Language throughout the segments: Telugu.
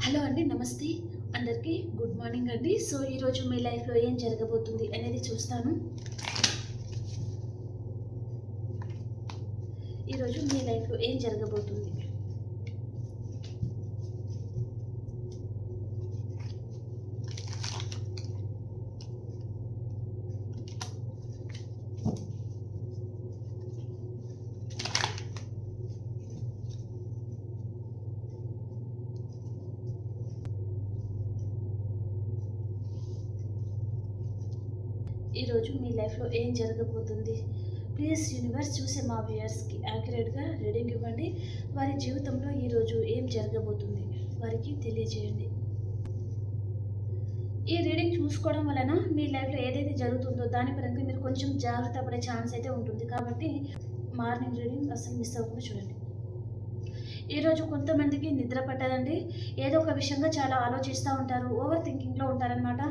హలో అండి, నమస్తే. అందరికీ గుడ్ మార్నింగ్ అండి. సో ఈరోజు మీ లైఫ్లో ఏం జరగబోతుంది అనేది చూస్తాను. ఈరోజు మీ లైఫ్లో ఏం జరగబోతుంది. ఈరోజు మీ లైఫ్లో ఏం జరగబోతుంది. ప్లీజ్ యూనివర్స్ చూసే మా వ్యూయర్స్కి యాక్యురేట్గా రీడింగ్ ఇవ్వండి. వారి జీవితంలో ఈరోజు ఏం జరగబోతుంది వారికి తెలియజేయండి. ఈ రీడింగ్ చూసుకోవడం వలన మీ లైఫ్లో ఏదైతే జరుగుతుందో దాని పరంగా మీరు కొంచెం జాగ్రత్త పడే ఛాన్స్ అయితే ఉంటుంది. కాబట్టి మార్నింగ్ రీడింగ్ అసలు మిస్ అవ్వకుండా చూడండి. ఈరోజు కొంతమందికి నిద్ర పట్టదండి. ఏదో ఒక విషయంగా చాలా ఆలోచిస్తూ ఉంటారు, ఓవర్ థింకింగ్లో ఉంటారనమాట.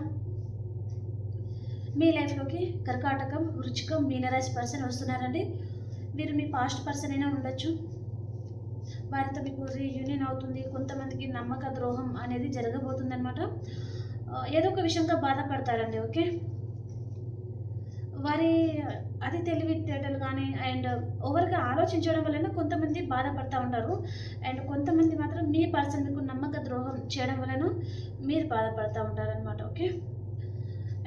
మీ లైఫ్లోకి కర్కాటకం, వృచ్చికం, మీనరాశి పర్సన్ వస్తున్నారండి. వీరు మీ పాస్ట్ పర్సన్ అయినా ఉండొచ్చు. వారితో మీకు రీయూనియన్ అవుతుంది. కొంతమందికి నమ్మక ద్రోహం అనేది జరగబోతుంది అనమాట. ఏదో ఒక విషయంగా బాధపడతారండి. ఓకే, వారి అది తెలివితేటలు కానీ అండ్ ఓవర్గా ఆలోచించడం వలన కొంతమంది బాధపడుతూ ఉంటారు. అండ్ కొంతమంది మాత్రం మీ పర్సన్ మీకు నమ్మక ద్రోహం చేయడం వలన మీరు బాధపడుతూ ఉంటారనమాట. ఓకే,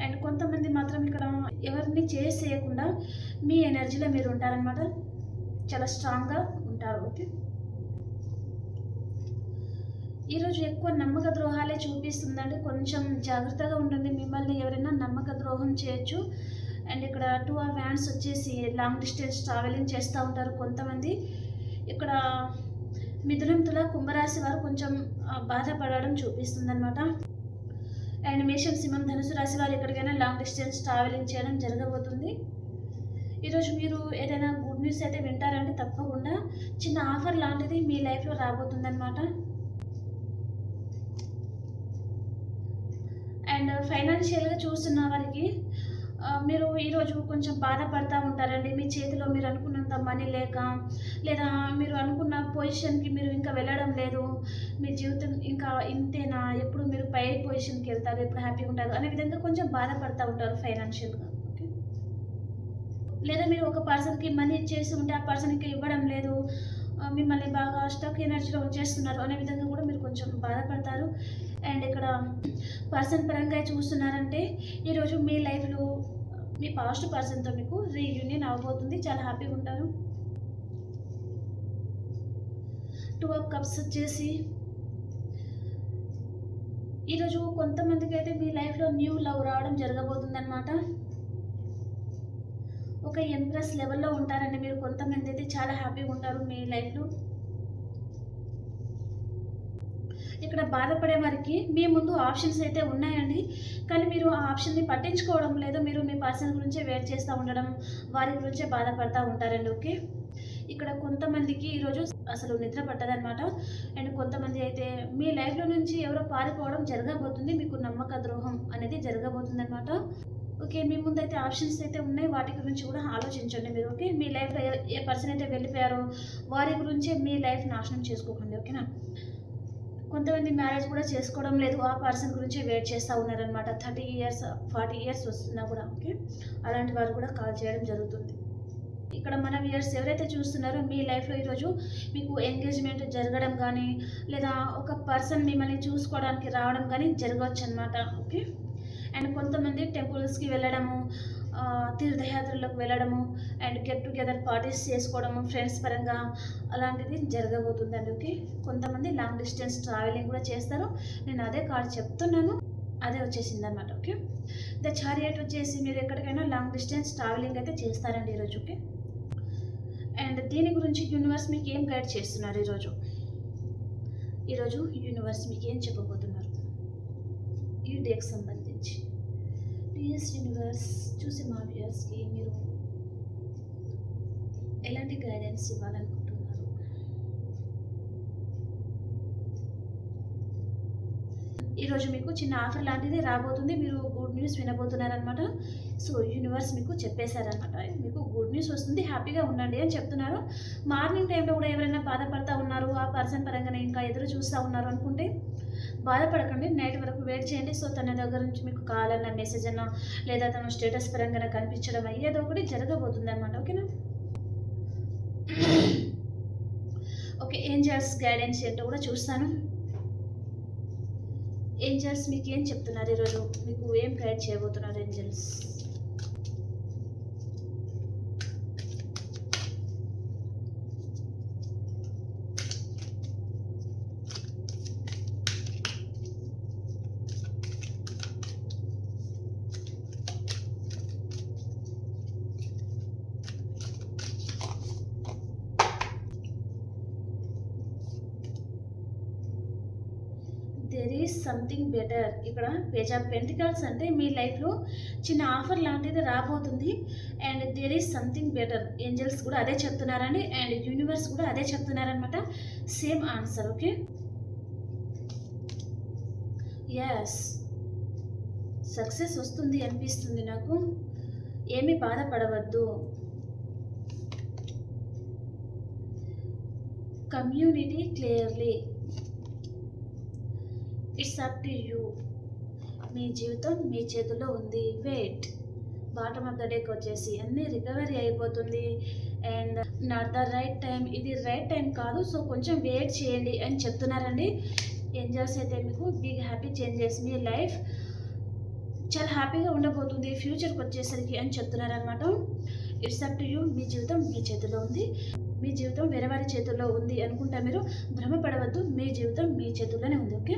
అండ్ కొంతమంది మాత్రం ఇక్కడ ఎవరిని చేయకుండా మీ ఎనర్జీలో మీరు ఉంటారనమాట. చాలా స్ట్రాంగ్గా ఉంటారు. ఓకే, ఈరోజు ఎక్కువ నమ్మక ద్రోహాలే చూపిస్తుందండి. కొంచెం జాగ్రత్తగా ఉంటుంది. మిమ్మల్ని ఎవరైనా నమ్మక ద్రోహం చేయొచ్చు. అండ్ ఇక్కడ 2 ఆఫ్ హ్యాండ్స్ వచ్చేసి లాంగ్ డిస్టెన్స్ ట్రావెలింగ్ చేస్తూ ఉంటారు కొంతమంది. ఇక్కడ మిథునం, తుల, కుంభరాశి వారు కొంచెం బాధపడడం చూపిస్తుంది అనమాట. అండ్ మేషం, సింహం, ధనుసు రాశి వారు ఎక్కడికైనా లాంగ్ డిస్టెన్స్ ట్రావెలింగ్ చేయడం జరగబోతుంది. ఈరోజు మీరు ఏదైనా గుడ్ న్యూస్ అయితే వింటారంటే తప్పకుండా చిన్న ఆఫర్ లాంటిది మీ లైఫ్లో రాబోతుంది అనమాట. అండ్ ఫైనాన్షియల్గా చూస్తున్న వారికి మీరు ఈరోజు కొంచెం బాధపడతా ఉంటారండి. మీ చేతిలో మీరు అనుకున్నంత మనీ లేక, లేదా మీరు అనుకున్న పొజిషన్కి మీరు ఇంకా వెళ్ళడం లేదు, మీ జీవితం ఇంకా ఇంతేనా, ఎప్పుడు మీరు పై పొజిషన్కి వెళ్తారు, ఎప్పుడు హ్యాపీగా ఉంటారు అనే విధంగా కొంచెం బాధపడతా ఉంటారు ఫైనాన్షియల్గా. ఓకే, లేదా మీరు ఒక పర్సన్కి మనీ ఇచ్చేసి ఉంటే ఆ పర్సన్కి ఇవ్వడం లేదు, మిమ్మల్ని బాగా స్టక్ ఎనర్జీలో ఉంచేస్తున్నారు అనే విధంగా కూడా మీరు కొంచెం బాధపడతారు. అండ్ ఇక్కడ పర్సన్ పరంగా చూస్తున్నారంటే ఈరోజు మీ లైఫ్లో మీ పాస్ట్ పర్సన్తో మీకు రీయూనియన్ అవ్వబోతుంది. చాలా హ్యాపీగా ఉంటారు. 2 ఆఫ్ కప్స్ వచ్చేసి ఈరోజు కొంతమందికి అయితే మీ లైఫ్లో న్యూ లవ్ రావడం జరగబోతుంది అనమాట. ఒక ఎంప్రెస్ లెవెల్లో ఉంటారండి మీరు. కొంతమంది అయితే చాలా హ్యాపీగా ఉంటారు మీ లైఫ్లో. ఇక్కడ బాధపడే వారికి మీ ముందు ఆప్షన్స్ అయితే ఉన్నాయండి, కానీ మీరు ఆ ఆప్షన్ని పట్టించుకోవడం లేదు. మీరు మీ పర్సన్ గురించే వెయిట్ చేస్తూ ఉండడం, వారి గురించే బాధపడతా ఉంటారండి. ఓకే, ఇక్కడ కొంతమందికి ఈరోజు అసలు నిద్ర పట్టదనమాట. అండ్ కొంతమంది అయితే మీ లైఫ్లో నుంచి ఎవరో పారిపోవడం జరగబోతుంది. మీకు నమ్మక ద్రోహం అనేది జరగబోతుంది అనమాట. ఓకే, మీ ముందు అయితే ఆప్షన్స్ అయితే ఉన్నాయి, వాటి గురించి కూడా ఆలోచించండి మీరు. ఓకే, మీ లైఫ్లో ఏ పర్సన్ అయితే వెళ్ళిపోయారో వారి గురించే మీ లైఫ్ నాశనం చేసుకోకండి. ఓకేనా, కొంతమంది మ్యారేజ్ కూడా చేసుకోవడం లేదు, ఆ పర్సన్ గురించి వెయిట్ చేస్తూ ఉన్నారనమాట. 30 ఇయర్స్ 40 ఇయర్స్ వస్తున్నా కూడా. ఓకే, అలాంటి వారు కూడా కాల్ చేయడం జరుగుతుంది. ఇక్కడ మన వ్యూయర్స్ ఎవరైతే చూస్తున్నారో మీ లైఫ్లో ఈరోజు మీకు ఎంగేజ్మెంట్ జరగడం కానీ, లేదా ఒక పర్సన్ మిమ్మల్ని చూసుకోవడానికి రావడం కానీ జరగవచ్చు అనమాట. ఓకే, అండ్ కొంతమంది టెంపుల్స్కి వెళ్ళడము, తీర్థయాత్రలకు వెళ్ళడము, అండ్ గెట్ టుగెదర్ పార్టీస్ చేసుకోవడము ఫ్రెండ్స్ పరంగా అలాంటిది జరగబోతుందండి. ఓకే, కొంతమంది లాంగ్ డిస్టెన్స్ ట్రావెలింగ్ కూడా చేస్తారు. నేను అదే కార్డ్ చెప్తున్నాను, అదే వచ్చేసింది అనమాట. ఓకే, ద చారియట్ వచ్చేసి మీరు ఎక్కడికైనా లాంగ్ డిస్టెన్స్ ట్రావెలింగ్ అయితే చేస్తారండి ఈరోజు. ఓకే, అండ్ దీని గురించి యూనివర్స్ మీకు ఏం గైడ్ చేస్తున్నారు ఈరోజు యూనివర్స్ మీకు ఏం చెప్పబోతున్నారు ఈ డేకి సంబంధించి. ప్లీజ్ యూనివర్స్ చూసి మా వ్యూయర్స్కి మీరు ఎలాంటి గైడెన్స్ ఇవ్వాలనుకుంటున్నారు. ఈరోజు మీకు చిన్న ఆఫర్ లాంటిది రాబోతుంది. మీరు గుడ్ న్యూస్ వినబోతున్నారనమాట. సో యూనివర్స్ మీకు చెప్పేశారనమాట, మీకు గుడ్ న్యూస్ వస్తుంది, హ్యాపీగా ఉండండి అని చెప్తున్నారు. మార్నింగ్ టైంలో కూడా ఎవరైనా బాధపడతా ఉన్నారు, ఆ పర్సన్ పరంగానే ఇంకా ఎదురు చూస్తూ ఉన్నారు అనుకుంటే బాధపడకండి. నైట్ వరకు వెయిట్ చేయండి. సో, తన దగ్గర నుంచి మీకు కాల్ అన్నా, మెసేజ్ అన్నా, లేదా తను స్టేటస్ పరంగా కనిపించడం ఏదో ఒకటి జరగబోతుందనమాట. ఓకేనా? ఓకే. ఏంజెల్స్ గైడెన్స్ ఏంటో కూడా చూస్తాను. ఏంజెల్స్ మీకు ఏం చెప్తున్నారు ఈరోజు? మీకు ఏం గైడ్ చేయబోతున్నారు angels? There is something better. ఇక్కడ పేజ్ ఆఫ్ పెంటికల్స్ అంటే మీ లైఫ్లో చిన్న ఆఫర్ లాంటిది రాబోతుంది. And there is something better. Angels కూడా అదే చెప్తున్నారండి, అండ్ యూనివర్స్ కూడా అదే చెప్తున్నారనమాట. Same answer. Okay. Yes, success వస్తుంది అనిపిస్తుంది నాకు. ఏమీ బాధపడవద్దు. Community clearly. It's up to you. మీ జీవితం మీ చేతిలో ఉంది. వెయిట్. బాటమ్ ఆఫ్ ద డేకి వచ్చేసి అన్నీ రికవరీ అయిపోతుంది. And not the right time. ఇది రైట్ టైం కాదు, సో కొంచెం వెయిట్ చేయండి అని చెప్తున్నారండి. ఏంజల్స్ అయితే మీకు బిగ్ హ్యాపీ చేంజెస్. మీ లైఫ్ చాలా హ్యాపీగా ఉండబోతుంది ఫ్యూచర్కి వచ్చేసరికి అని చెప్తున్నారనమాట. ఇట్స్ అప్ టు యూ. మీ జీవితం మీ చేతిలో ఉంది. మీ జీవితం వేరే వారి చేతుల్లో ఉంది అనుకుంటా మీరు భ్రమపడవద్దు. మీ జీవితం మీ చేతుల్లోనే ఉంది. ఓకే.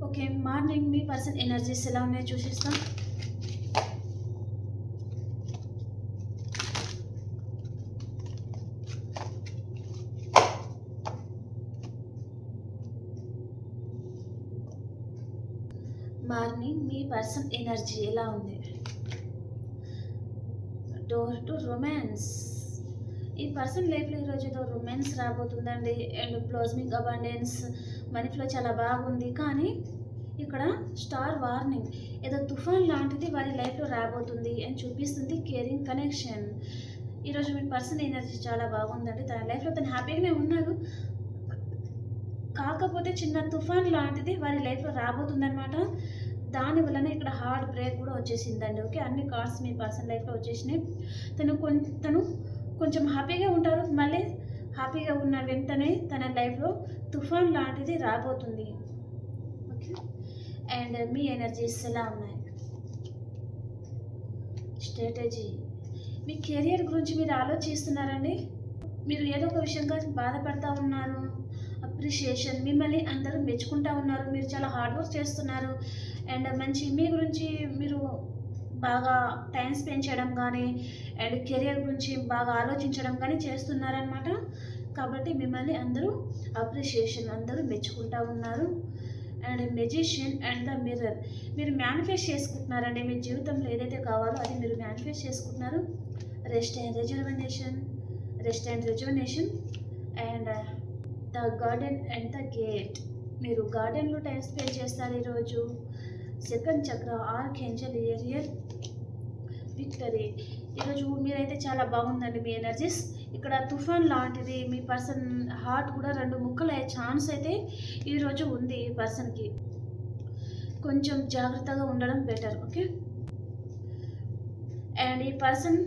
ఓకే, మార్నింగ్ మీ పర్సన్ ఎనర్జీస్ ఎలా ఉన్నాయో చూసేస్తాం. మార్నింగ్ మీ పర్సన్ ఎనర్జీ ఎలా ఉంది? Door to romance. ఈ పర్సన్ లైఫ్లో ఈరోజు ఏదో రొమాన్స్ రాబోతుందండి. And blossoming abundance, money flow చాలా బాగుంది. కానీ ఇక్కడ స్టార్ వార్నింగ్, ఏదో తుఫాన్ లాంటిది వారి లైఫ్లో రాబోతుంది అని చూపిస్తుంది. Caring connection. ఈరోజు మీ పర్సన్ ఎనర్జీ చాలా బాగుందండి. తన లైఫ్లో తను హ్యాపీగానే ఉన్నాడు, కాకపోతే చిన్న తుఫాన్ లాంటిది వారి లైఫ్లో రాబోతుందన్నమాట. దాని వలన ఇక్కడ హార్ట్ బ్రేక్ కూడా వచ్చేసిందండి. ఓకే, అన్ని కార్డ్స్ మీ పర్సన్ లైఫ్లో వచ్చేసినాయి. తను కొంచెం హ్యాపీగా ఉంటారు. మళ్ళీ హ్యాపీగా ఉన్న వెంటనే తన లైఫ్లో తుఫాన్ లాంటిది రాబోతుంది. ఓకే. అండ్ మీ ఎనర్జీస్ ఎలా ఉన్నాయి? స్ట్రాటజీ. మీ కెరియర్ గురించి మీరు ఆలోచిస్తున్నారండి. మీరు ఏదో ఒక విషయంగా బాధపడతా ఉన్నారు. అప్రిషియేషన్, మిమ్మల్ని అందరూ మెచ్చుకుంటూ ఉన్నారు. మీరు చాలా హార్డ్ వర్క్ చేస్తున్నారు. అండ్ మంచి మీ గురించి మీరు బాగా టైం స్పెండ్ చేయడం కానీ, అండ్ కెరియర్ గురించి బాగా ఆలోచించడం కానీ చేస్తున్నారనమాట. కాబట్టి మిమ్మల్ని అందరూ అప్రిషియేషన్, అందరూ మెచ్చుకుంటూ ఉన్నారు. And magician and the mirror. మీరు మేనిఫెస్ట్ చేసుకుంటున్నారండి. మీ జీవితంలో ఏదైతే కావాలో అది మీరు మేనిఫెస్ట్ చేసుకుంటున్నారు. Rest and rejuvenation and the garden and the gate. మీరు గార్డెన్లో టైం స్పెండ్ చేస్తారు ఈరోజు. సెకండ్ చక్ర ఆర్కేంజల్ ఏరియల్ విక్టరీ. ఈరోజు మీరైతే చాలా బాగుందండి మీ ఎనర్జీస్. ఇక్కడ తుఫాన్ లాంటిది మీ పర్సన్ హార్ట్ కూడా రెండు ముక్కలు అయ్యే ఛాన్స్ అయితే ఈరోజు ఉంది. ఈ పర్సన్కి కొంచెం జాగ్రత్తగా ఉండడం బెటర్. ఓకే. అండ్ ఈ పర్సన్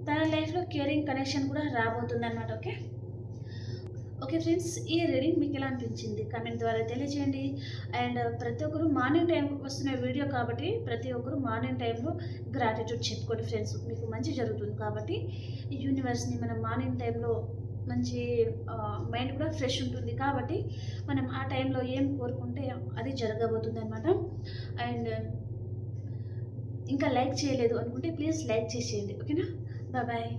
తన లైఫ్లో కేరింగ్ కనెక్షన్ కూడా రాబోతుంది అనమాట. ఓకే. ఓకే ఫ్రెండ్స్, ఈ రీడింగ్ మీకు ఎలా అనిపించింది కామెంట్ ద్వారా తెలియజేయండి. అండ్ ప్రతి ఒక్కరు మార్నింగ్ టైం వస్తున్న వీడియో కాబట్టి ప్రతి ఒక్కరు మార్నింగ్ టైంలో గ్రాటిట్యూడ్ చెప్పుకోండి ఫ్రెండ్స్. మీకు మంచి జరుగుతుంది కాబట్టి యూనివర్స్ని మనం మార్నింగ్ టైంలో మంచి మైండ్ కూడా ఫ్రెష్ ఉంటుంది కాబట్టి మనం ఆ టైంలో ఏం కోరుకుంటే అది జరగబోతుంది అనమాట. అండ్ ఇంకా లైక్ చేయలేదు అనుకుంటే ప్లీజ్ లైక్ చేసేయండి. ఓకేనా? బాయ్.